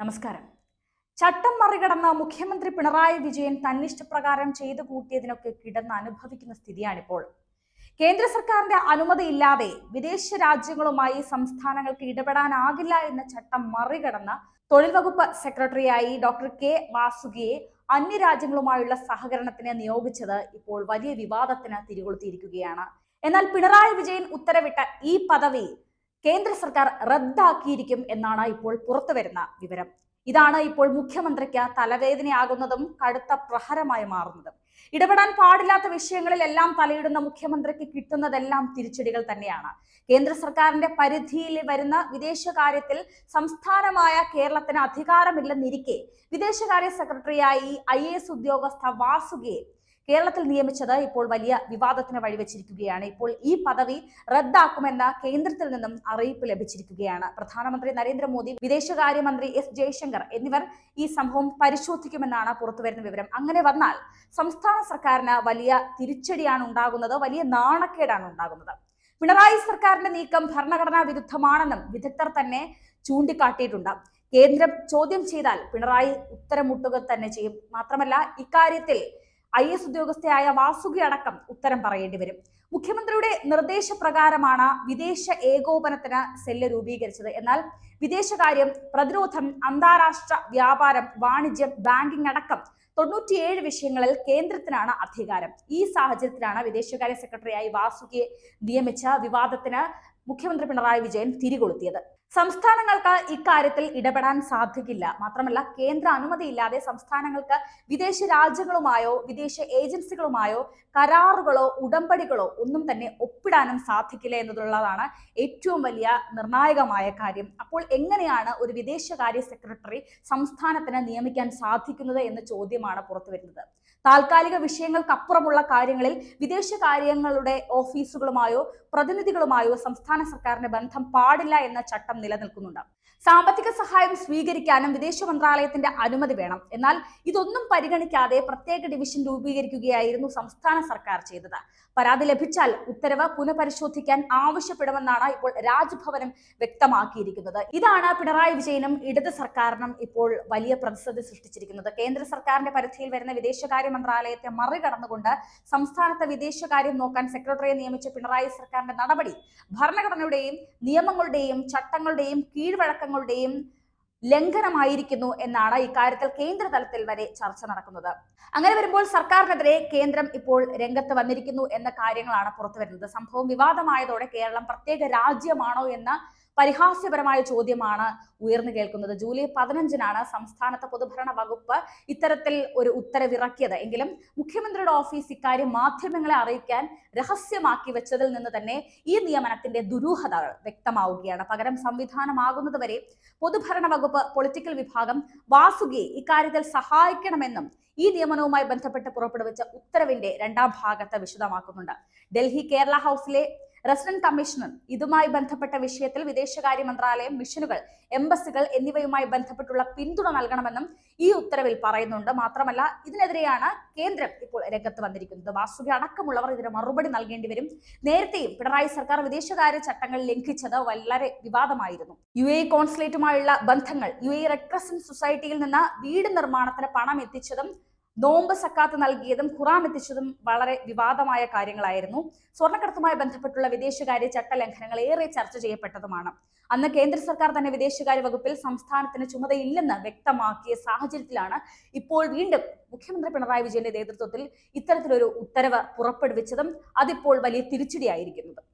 നമസ്കാരം. ചട്ടം മറികടന്ന മുഖ്യമന്ത്രി പിണറായി വിജയൻ തന്നിഷ്ടപ്രകാരം ചെയ്തു കൂട്ടിയതിനൊക്കെ കിടന്ന് അനുഭവിക്കുന്ന സ്ഥിതിയാണിപ്പോൾ. കേന്ദ്ര സർക്കാരിന്റെ അനുമതിയില്ലാതെ വിദേശ രാജ്യങ്ങളുമായി സംസ്ഥാനങ്ങൾക്ക് ഇടപെടാനാകില്ല എന്ന ചട്ടം മറികടന്ന തൊഴിൽ വകുപ്പ് സെക്രട്ടറിയായി ഡോക്ടർ കെ വാസുകിയെ അന്യരാജ്യങ്ങളുമായുള്ള സഹകരണത്തിന് നിയോഗിച്ചത് ഇപ്പോൾ വലിയ വിവാദത്തിന് തിരികൊളുത്തിയിരിക്കുകയാണ്. എന്നാൽ പിണറായി വിജയൻ ഉത്തരവിട്ട ഈ പദവി കേന്ദ്ര സർക്കാർ റദ്ദാക്കിയിരിക്കും എന്നാണ് ഇപ്പോൾ പുറത്തുവരുന്ന വിവരം. ഇതാണ് ഇപ്പോൾ മുഖ്യമന്ത്രിക്ക് തലവേദനയാകുന്നതും കടുത്ത പ്രഹരമായി മാറുന്നതും. ഇടപെടാൻ പാടില്ലാത്ത വിഷയങ്ങളിലെല്ലാം തലയിടുന്ന മുഖ്യമന്ത്രിക്ക് കിട്ടുന്നതെല്ലാം തിരിച്ചടികൾ തന്നെയാണ്. കേന്ദ്ര സർക്കാരിന്റെ പരിധിയിൽ വരുന്ന വിദേശകാര്യത്തിൽ സംസ്ഥാനമായ കേരളത്തിന് അധികാരമില്ലെന്നിരിക്കെ വിദേശകാര്യ സെക്രട്ടറിയായി IAS ഉദ്യോഗസ്ഥ വാസുകിയെ കേരളത്തിൽ നിയമിച്ചത് ഇപ്പോൾ വലിയ വിവാദത്തിന് വഴിവെച്ചിരിക്കുകയാണ്. ഇപ്പോൾ ഈ പദവി റദ്ദാക്കുമെന്ന കേന്ദ്രത്തിൽ നിന്നും അറിയിപ്പ് ലഭിച്ചിരിക്കുകയാണ്. പ്രധാനമന്ത്രി നരേന്ദ്രമോദി, വിദേശകാര്യമന്ത്രി S ജയശങ്കർ എന്നിവർ ഈ സംഭവം പരിശോധിക്കുമെന്നാണ് പുറത്തുവരുന്ന വിവരം. അങ്ങനെ വന്നാൽ സംസ്ഥാന സർക്കാരിന് വലിയ തിരിച്ചടിയാണ് ഉണ്ടാകുന്നത്, വലിയ നാണക്കേടാണ് ഉണ്ടാകുന്നത്. പിണറായി സർക്കാരിന്റെ നീക്കം ഭരണഘടനാ വിരുദ്ധമാണെന്നും വിദഗ്ധർ തന്നെ ചൂണ്ടിക്കാട്ടിയിട്ടുണ്ട്. കേന്ദ്രം ചോദ്യം ചെയ്താൽ പിണറായി ഉത്തരം മുട്ടുക തന്നെ ചെയ്യും. മാത്രമല്ല, ഇക്കാര്യത്തിൽ IAS ഉദ്യോഗസ്ഥയായ വാസുകി അടക്കം ഉത്തരം പറയേണ്ടി വരും. മുഖ്യമന്ത്രിയുടെ നിർദ്ദേശപ്രകാരമാണ് വിദേശ ഏകോപനത്തിന് സെല്ല് രൂപീകരിച്ചത്. എന്നാൽ വിദേശകാര്യം, പ്രതിരോധം, അന്താരാഷ്ട്ര വ്യാപാരം, വാണിജ്യം, ബാങ്കിംഗ് അടക്കം 97 വിഷയങ്ങളിൽ കേന്ദ്രത്തിനാണ് അധികാരം. ഈ സാഹചര്യത്തിലാണ് വിദേശകാര്യ സെക്രട്ടറിയായി വാസുകിയെ നിയമിച്ച വിവാദത്തിന് മുഖ്യമന്ത്രി പിണറായി വിജയൻ തിരികൊളുത്തിയത്. സംസ്ഥാനങ്ങൾക്ക് ഇക്കാര്യത്തിൽ ഇടപെടാൻ സാധിക്കില്ല. മാത്രമല്ല, കേന്ദ്ര അനുമതിയില്ലാതെ സംസ്ഥാനങ്ങൾക്ക് വിദേശ രാജ്യങ്ങളുമായോ വിദേശ ഏജൻസികളുമായോ കരാറുകളോ ഉടമ്പടികളോ ഒന്നും തന്നെ ഒപ്പിടാനും സാധിക്കില്ല എന്നുള്ളതാണ് ഏറ്റവും വലിയ നിർണായകമായ കാര്യം. അപ്പോൾ എങ്ങനെയാണ് ഒരു വിദേശകാര്യ സെക്രട്ടറി സംസ്ഥാനത്തിന് നിയമിക്കാൻ സാധിക്കുന്നത് എന്ന ചോദ്യമാണ് പുറത്തു വരുന്നത്. താൽക്കാലിക വിഷയങ്ങൾക്കപ്പുറമുള്ള കാര്യങ്ങളിൽ വിദേശകാര്യങ്ങളുടെ ഓഫീസുകളുമായോ പ്രതിനിധികളുമായോ സംസ്ഥാന സർക്കാരിന്റെ ബന്ധം പാടില്ല എന്ന ചട്ടം നിലനിൽക്കുന്നുണ്ട്. സാമ്പത്തിക സഹായം സ്വീകരിക്കാനും വിദേശ മന്ത്രാലയത്തിന്റെ അനുമതി വേണം. എന്നാൽ ഇതൊന്നും പരിഗണിക്കാതെ പ്രത്യേക ഡിവിഷൻ രൂപീകരിക്കുകയായിരുന്നു സംസ്ഥാന സർക്കാർ ചെയ്തത്. പരാതി ലഭിച്ചാൽ ഉത്തരവ് പുനഃപരിശോധിക്കാൻ ആവശ്യപ്പെടുമെന്നാണ് ഇപ്പോൾ രാജ്ഭവനും വ്യക്തമാക്കിയിരിക്കുന്നത്. ഇതാണ് പിണറായി വിജയനും ഇടത് സർക്കാരിനും ഇപ്പോൾ വലിയ പ്രതിസന്ധി സൃഷ്ടിച്ചിരിക്കുന്നത്. കേന്ദ്ര സർക്കാരിന്റെ പരിധിയിൽ വരുന്ന വിദേശകാര്യ മന്ത്രാലയത്തെ മറികടന്നുകൊണ്ട് സംസ്ഥാനത്തെ വിദേശകാര്യം നോക്കാൻ സെക്രട്ടറിയെ നിയമിച്ച പിണറായി സർക്കാരിന്റെ നടപടി ഭരണഘടനയുടെയും നിയമങ്ങളുടെയും ചട്ടങ്ങളുടെയും കീഴ്വഴക്കങ്ങളുടെയും ലംഘനമായിരിക്കുന്നു എന്നാണ് ഇക്കാര്യത്തിൽ കേന്ദ്ര തലത്തിൽ വരെ ചർച്ച നടക്കുന്നത്. അങ്ങനെ വരുമ്പോൾ സർക്കാരിനെതിരെ കേന്ദ്രം ഇപ്പോൾ രംഗത്ത് വന്നിരിക്കുന്നു എന്ന കാര്യങ്ങളാണ് പുറത്തു വരുന്നത്. സംഭവം വിവാദമായതോടെ കേരളം പ്രത്യേക രാജ്യമാണോ എന്ന പരിഹാസ്യപരമായ ചോദ്യമാണ് ഉയർന്നു കേൾക്കുന്നത്. ജൂലൈ 15-നാണ് സംസ്ഥാനത്തെ പൊതുഭരണ വകുപ്പ് ഇത്തരത്തിൽ ഒരു ഉത്തരവിറക്കിയത്. എങ്കിലും മുഖ്യമന്ത്രിയുടെ ഓഫീസ് ഇക്കാര്യം മാധ്യമങ്ങളെ അറിയിക്കാൻ രഹസ്യമാക്കി വെച്ചതിൽ നിന്ന് തന്നെ ഈ നിയമനത്തിന്റെ ദുരൂഹതകൾ വ്യക്തമാവുകയാണ്. പകരം സംവിധാനമാകുന്നതുവരെ പൊതുഭരണ വകുപ്പ് പൊളിറ്റിക്കൽ വിഭാഗം വാസുകിയെ ഇക്കാര്യത്തിൽ സഹായിക്കണമെന്നും ഈ നിയമനവുമായി ബന്ധപ്പെട്ട് പുറപ്പെടുവിച്ച ഉത്തരവിന്റെ 2ാം ഭാഗത്ത് വിശദമാക്കുന്നുണ്ട്. ഡൽഹി കേരള ഹൗസിലെ റെസിഡന്റ് കമ്മീഷണർ ഇതുമായി ബന്ധപ്പെട്ട വിഷയത്തിൽ വിദേശകാര്യ മന്ത്രാലയം, മിഷനുകൾ, എംബസികൾ എന്നിവയുമായി ബന്ധപ്പെട്ടുള്ള പിന്തുണ നൽകണമെന്നും ഈ ഉത്തരവിൽ പറയുന്നുണ്ട്. മാത്രമല്ല, ഇതിനെതിരെയാണ് കേന്ദ്രം ഇപ്പോൾ രംഗത്ത് വന്നിരിക്കുന്നത്. വാസുകി അടക്കമുള്ളവർ ഇതിന് മറുപടി നൽകേണ്ടി വരും. നേരത്തെയും പിണറായി സർക്കാർ വിദേശകാര്യ ചട്ടങ്ങൾ ലംഘിച്ചത് വളരെ വിവാദമായിരുന്നു. UAE കോൺസുലേറ്റുമായുള്ള ബന്ധങ്ങൾ, UAE റെഡ് ക്രസന്റ് സൊസൈറ്റിയിൽ നിന്ന് വീട് നിർമ്മാണത്തിന് പണം എത്തിച്ചതും നോമ്പ് സക്കാത്ത് നൽകിയതും ഖുറാൻ എത്തിച്ചതും വളരെ വിവാദമായ കാര്യങ്ങളായിരുന്നു. സ്വർണ്ണക്കടത്തുമായി ബന്ധപ്പെട്ടുള്ള വിദേശകാര്യ ചട്ടലംഘനങ്ങൾ ഏറെ ചർച്ച ചെയ്യപ്പെട്ടതുമാണ്. അന്ന് കേന്ദ്ര സർക്കാർ തന്നെ വിദേശകാര്യ വകുപ്പിൽ സംസ്ഥാനത്തിന് ചുമതലയില്ലെന്ന് വ്യക്തമാക്കിയ സാഹചര്യത്തിലാണ് ഇപ്പോൾ വീണ്ടും മുഖ്യമന്ത്രി പിണറായി വിജയന്റെ നേതൃത്വത്തിൽ ഇത്തരത്തിലൊരു ഉത്തരവ് പുറപ്പെടുവിച്ചതും അതിപ്പോൾ വലിയ തിരിച്ചടിയായിരിക്കുന്നത്.